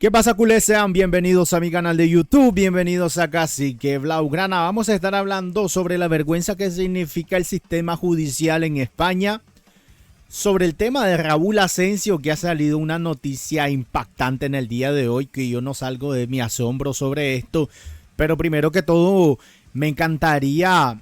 ¿Qué pasa, culés? Sean bienvenidos a mi canal de YouTube, bienvenidos a Cacique Blaugrana. Vamos a estar hablando sobre la vergüenza que significa el sistema judicial en España, sobre el tema de Raúl Asensio, que ha salido una noticia impactante en el día de hoy, que yo no salgo de mi asombro sobre esto, pero primero que todo me encantaría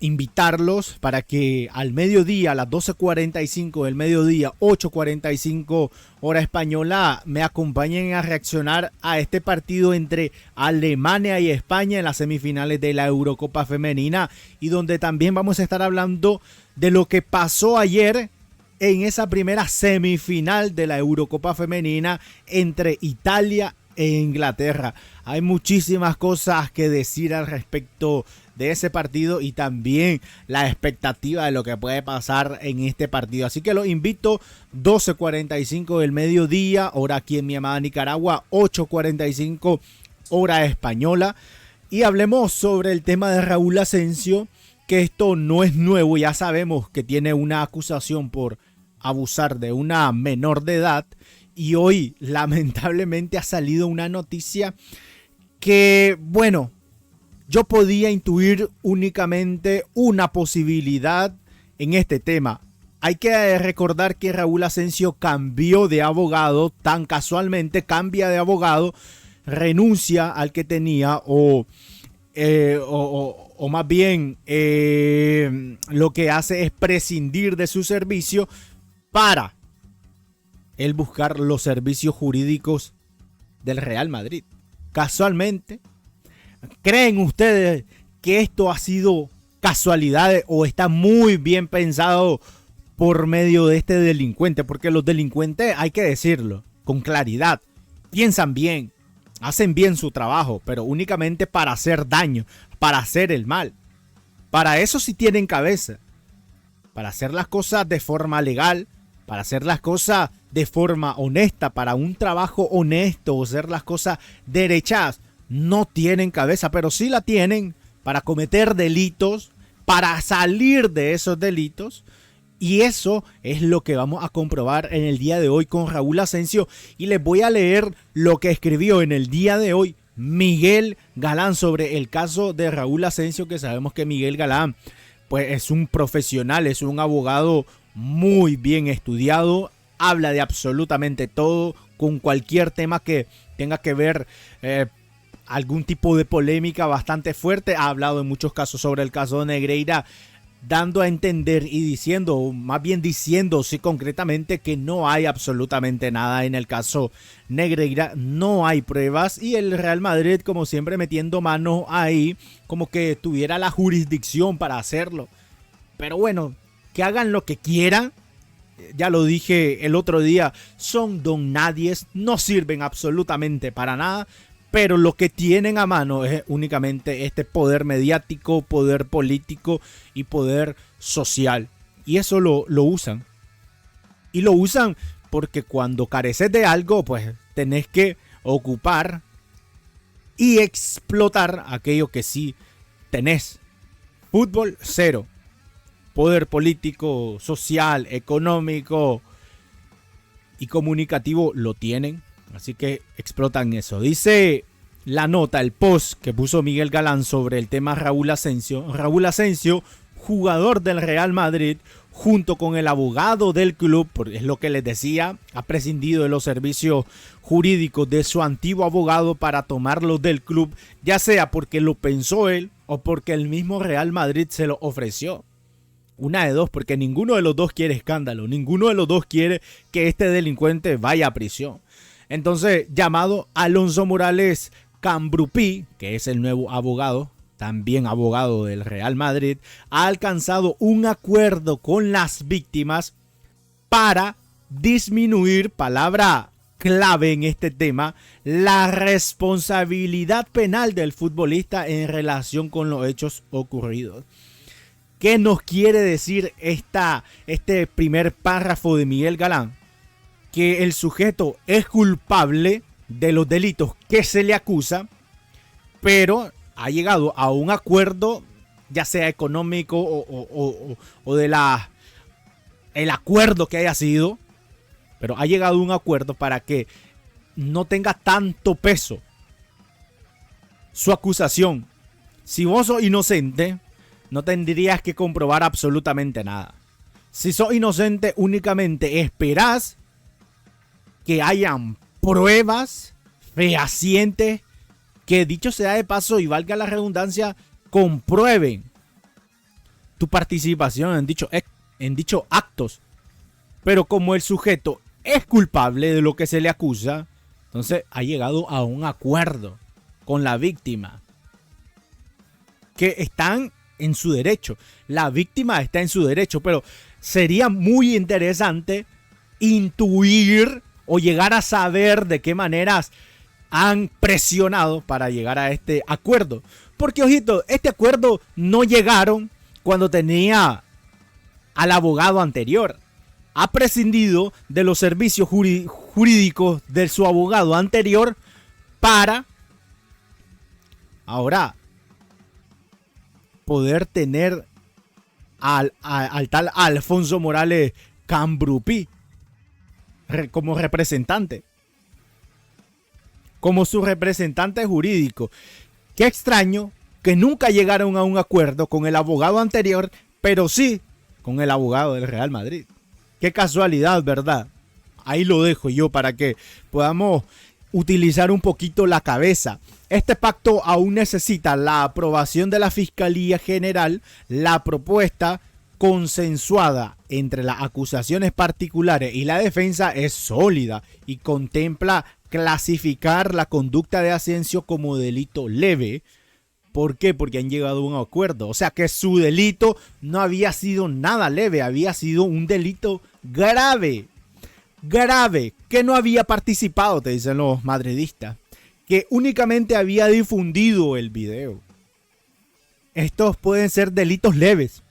invitarlos para que al mediodía, a las 12:45 del mediodía, 8:45 hora española, me acompañen a reaccionar a este partido entre Alemania y España en las semifinales de la Eurocopa Femenina, y donde también vamos a estar hablando de lo que pasó ayer en esa primera semifinal de la Eurocopa Femenina entre Italia e Inglaterra. Hay muchísimas cosas que decir al respecto de ese partido y también la expectativa de lo que puede pasar en este partido. Así que los invito, 12:45 del mediodía, hora aquí en mi amada Nicaragua, 8:45 hora española. Y hablemos sobre el tema de Raúl Asensio, que esto no es nuevo. Ya sabemos que tiene una acusación por abusar de una menor de edad. Y hoy lamentablemente ha salido una noticia que, bueno, yo podía intuir únicamente una posibilidad en este tema. Hay que recordar que Raúl Asensio cambió de abogado, tan casualmente cambia de abogado, renuncia al que tenía o más bien lo que hace es prescindir de su servicio para él buscar los servicios jurídicos del Real Madrid. Casualmente, ¿creen ustedes que esto ha sido casualidad o está muy bien pensado por medio de este delincuente? Porque los delincuentes, hay que decirlo con claridad, piensan bien, hacen bien su trabajo, pero únicamente para hacer daño, para hacer el mal. Para eso sí tienen cabeza, para hacer las cosas de forma legal, para hacer las cosas de forma honesta, para un trabajo honesto o hacer las cosas derechas. No tienen cabeza, pero sí la tienen para cometer delitos, para salir de esos delitos. Y eso es lo que vamos a comprobar en el día de hoy con Raúl Asensio. Y les voy a leer lo que escribió en el día de hoy Miguel Galán sobre el caso de Raúl Asensio, que sabemos que Miguel Galán pues es un profesional, es un abogado muy bien estudiado, habla de absolutamente todo, con cualquier tema que tenga que ver algún tipo de polémica bastante fuerte. Ha hablado en muchos casos sobre el caso de Negreira, dando a entender y diciendo, más bien diciendo, sí, concretamente, que no hay absolutamente nada en el caso Negreira, no hay pruebas, y el Real Madrid, como siempre, metiendo mano ahí, como que tuviera la jurisdicción para hacerlo. Pero bueno, que hagan lo que quieran. Ya lo dije el otro día, son don nadies, no sirven absolutamente para nada, pero lo que tienen a mano es únicamente este poder mediático, poder político y poder social. Y eso lo usan. Y lo usan porque cuando careces de algo, pues tenés que ocupar y explotar aquello que sí tenés. Fútbol, cero. Poder político, social, económico y comunicativo lo tienen. Así que explotan eso. Dice la nota, el post que puso Miguel Galán sobre el tema Raúl Asensio. Raúl Asensio, jugador del Real Madrid, junto con el abogado del club, porque es lo que les decía, ha prescindido de los servicios jurídicos de su antiguo abogado para tomarlos del club, ya sea porque lo pensó él o porque el mismo Real Madrid se lo ofreció. Una de dos, porque ninguno de los dos quiere escándalo, ninguno de los dos quiere que este delincuente vaya a prisión. Entonces, llamado Alonso Morales Cambrupí, que es el nuevo abogado, también abogado del Real Madrid, ha alcanzado un acuerdo con las víctimas para disminuir, palabra clave en este tema, la responsabilidad penal del futbolista en relación con los hechos ocurridos. ¿Qué nos quiere decir este primer párrafo de Miguel Galán? Que el sujeto es culpable de los delitos que se le acusa, pero ha llegado a un acuerdo, ya sea económico o de el acuerdo que haya sido, pero ha llegado a un acuerdo para que no tenga tanto peso su acusación. Si vos sos inocente, no tendrías que comprobar absolutamente nada. Si sos inocente, únicamente esperás que hayan pruebas fehacientes que, dicho sea de paso y valga la redundancia, comprueben tu participación en dichos actos. Pero como el sujeto es culpable de lo que se le acusa, entonces ha llegado a un acuerdo con la víctima, que están en su derecho. La víctima está en su derecho, pero sería muy interesante intuir o llegar a saber de qué maneras han presionado para llegar a este acuerdo. Porque, ojito, este acuerdo no llegaron cuando tenía al abogado anterior. Ha prescindido de los servicios jurídicos de su abogado anterior para ahora poder tener al tal Alfonso Morales Cambrupí como representante, como su representante jurídico. Qué extraño que nunca llegaron a un acuerdo con el abogado anterior, pero sí con el abogado del Real Madrid. Qué casualidad, ¿verdad? Ahí lo dejo yo para que podamos utilizar un poquito la cabeza. Este pacto aún necesita la aprobación de la Fiscalía General. La propuesta consensuada entre las acusaciones particulares y la defensa es sólida y contempla clasificar la conducta de Asensio como delito leve. ¿Por qué? Porque han llegado a un acuerdo. O sea que su delito no había sido nada leve, había sido un delito grave. Grave, que no había participado, te dicen los madridistas, que únicamente había difundido el video. Estos pueden ser delitos leves.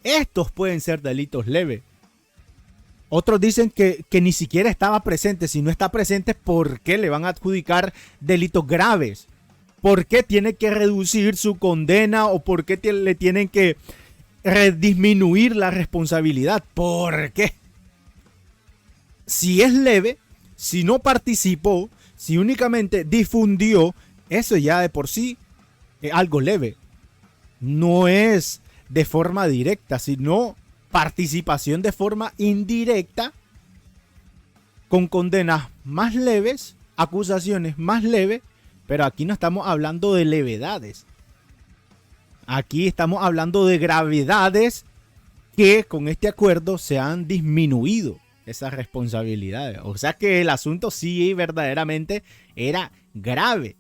Estos pueden ser delitos leves. Otros dicen que ni siquiera estaba presente. Si no está presente, ¿por qué le van a adjudicar delitos graves? ¿Por qué tiene que reducir su condena o por qué le tienen que disminuir la responsabilidad? ¿Por qué? Si es leve, si no participó, si únicamente difundió, eso ya de por sí es algo leve. No es de forma directa, sino participación de forma indirecta con condenas más leves, acusaciones más leves, pero aquí no estamos hablando de levedades. Aquí estamos hablando de gravedades que con este acuerdo se han disminuido esas responsabilidades. O sea que el asunto sí verdaderamente era grave.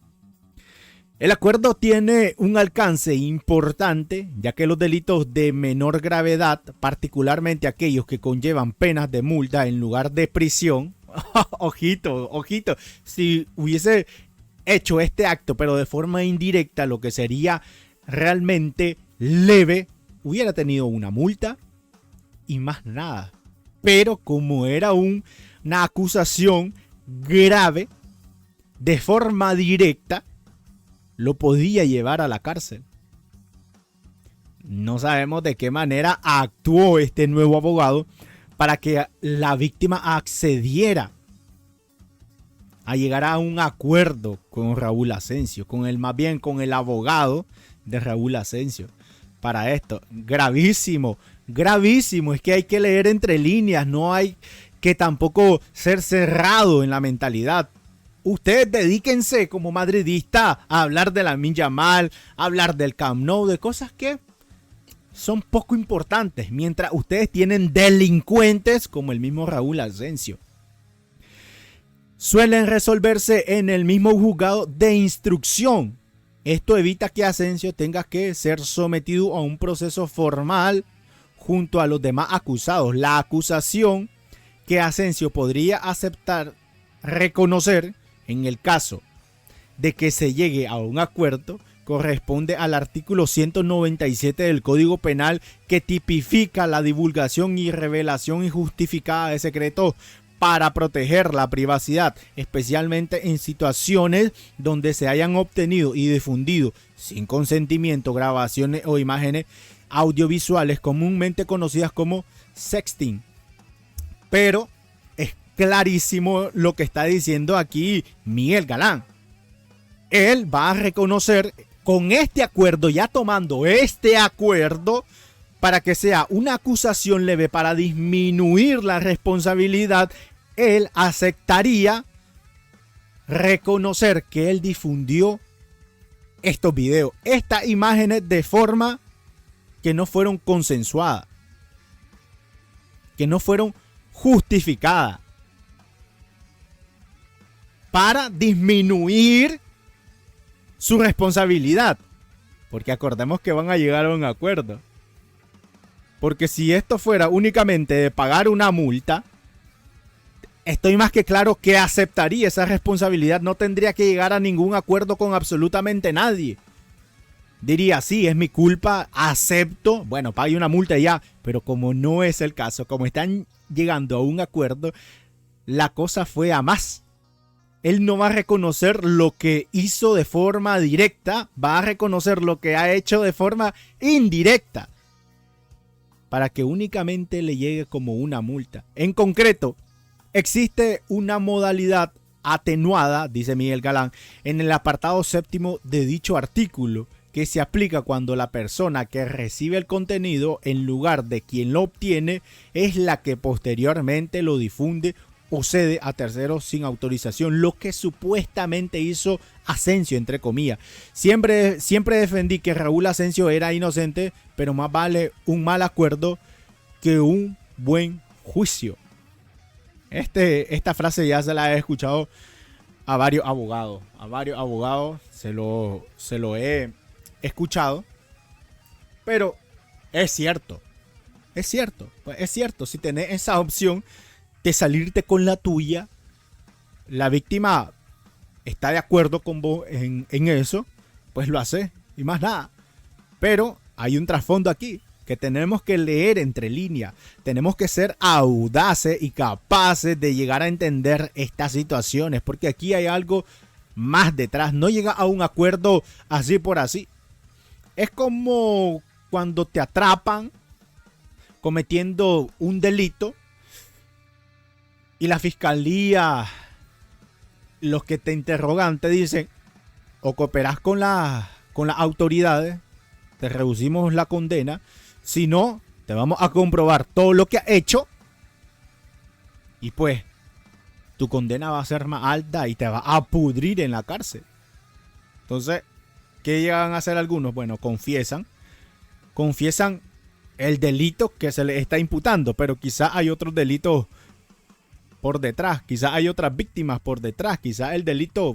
El acuerdo tiene un alcance importante, ya que los delitos de menor gravedad, particularmente aquellos que conllevan penas de multa en lugar de prisión, ojito, ojito, si hubiese hecho este acto pero de forma indirecta, lo que sería realmente leve, hubiera tenido una multa y más nada. Pero como era una acusación grave, de forma directa, lo podía llevar a la cárcel. No sabemos de qué manera actuó este nuevo abogado para que la víctima accediera a llegar a un acuerdo con Raúl Asensio, más bien con el abogado de Raúl Asensio. Para esto, gravísimo, gravísimo. Es que hay que leer entre líneas, no hay que tampoco ser cerrado en la mentalidad. Ustedes dedíquense como madridista a hablar de Lamine Yamal, a hablar del Camp Nou, de cosas que son poco importantes, mientras ustedes tienen delincuentes como el mismo Raúl Asensio. Suelen resolverse en el mismo juzgado de instrucción. Esto evita que Asensio tenga que ser sometido a un proceso formal junto a los demás acusados. La acusación que Asensio podría aceptar, reconocer, en el caso de que se llegue a un acuerdo, corresponde al artículo 197 del Código Penal, que tipifica la divulgación y revelación injustificada de secretos para proteger la privacidad, especialmente en situaciones donde se hayan obtenido y difundido sin consentimiento grabaciones o imágenes audiovisuales comúnmente conocidas como sexting. Pero clarísimo lo que está diciendo aquí Miguel Galán. Él va a reconocer con este acuerdo, ya tomando este acuerdo, para que sea una acusación leve para disminuir la responsabilidad, él aceptaría reconocer que él difundió estos videos, estas imágenes de forma que no fueron consensuadas, que no fueron justificadas, para disminuir su responsabilidad. Porque acordemos que van a llegar a un acuerdo. Porque si esto fuera únicamente de pagar una multa, estoy más que claro que aceptaría esa responsabilidad. No tendría que llegar a ningún acuerdo con absolutamente nadie. Diría, sí, es mi culpa, acepto, bueno, pague una multa y ya. Pero como no es el caso, como están llegando a un acuerdo, la cosa fue a más. Él no va a reconocer lo que hizo de forma directa, va a reconocer lo que ha hecho de forma indirecta, para que únicamente le llegue como una multa. En concreto, existe una modalidad atenuada, dice Miguel Galán, en el apartado séptimo de dicho artículo, que se aplica cuando la persona que recibe el contenido en lugar de quien lo obtiene es la que posteriormente lo difunde o cede a terceros sin autorización, lo que supuestamente hizo Asensio, entre comillas. Siempre defendí que Raúl Asensio era inocente, pero más vale un mal acuerdo que un buen juicio. Esta frase ya se la he escuchado a varios abogados. Se lo he escuchado. Pero es cierto. Si tenés esa opción de salirte con la tuya, la víctima está de acuerdo con vos en eso, pues lo hace y más nada. Pero hay un trasfondo aquí que tenemos que leer entre líneas. Tenemos que ser audaces y capaces de llegar a entender estas situaciones, porque aquí hay algo más detrás. No llega a un acuerdo así por así. Es como cuando te atrapan cometiendo un delito y la fiscalía, los que te interrogan, te dicen: o cooperás con las autoridades, te reducimos la condena, si no, te vamos a comprobar todo lo que has hecho y pues tu condena va a ser más alta y te va a pudrir en la cárcel. Entonces, ¿qué llegan a hacer algunos? Bueno, confiesan el delito que se les está imputando, pero quizás hay otros delitos por detrás, quizás hay otras víctimas por detrás, quizás el delito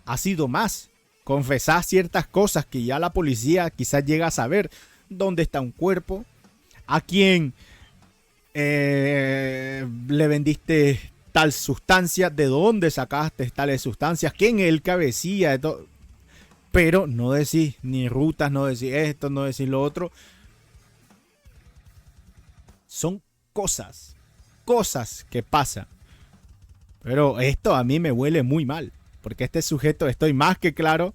ha sido más. Confesar ciertas cosas que ya la policía quizás llega a saber: dónde está un cuerpo, a quién le vendiste tal sustancia, de dónde sacaste tales sustancias, quién es el cabecilla de todo. Pero no decís ni rutas, no decís esto, no decís lo otro. Son cosas que pasan. Pero esto a mí me huele muy mal, porque este sujeto, estoy más que claro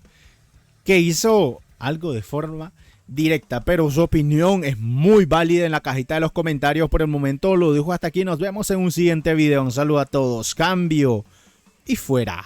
que hizo algo de forma directa, pero su opinión es muy válida en la cajita de los comentarios. Por el momento lo dejo hasta aquí, nos vemos en un siguiente video. Un saludo a todos, cambio y fuera.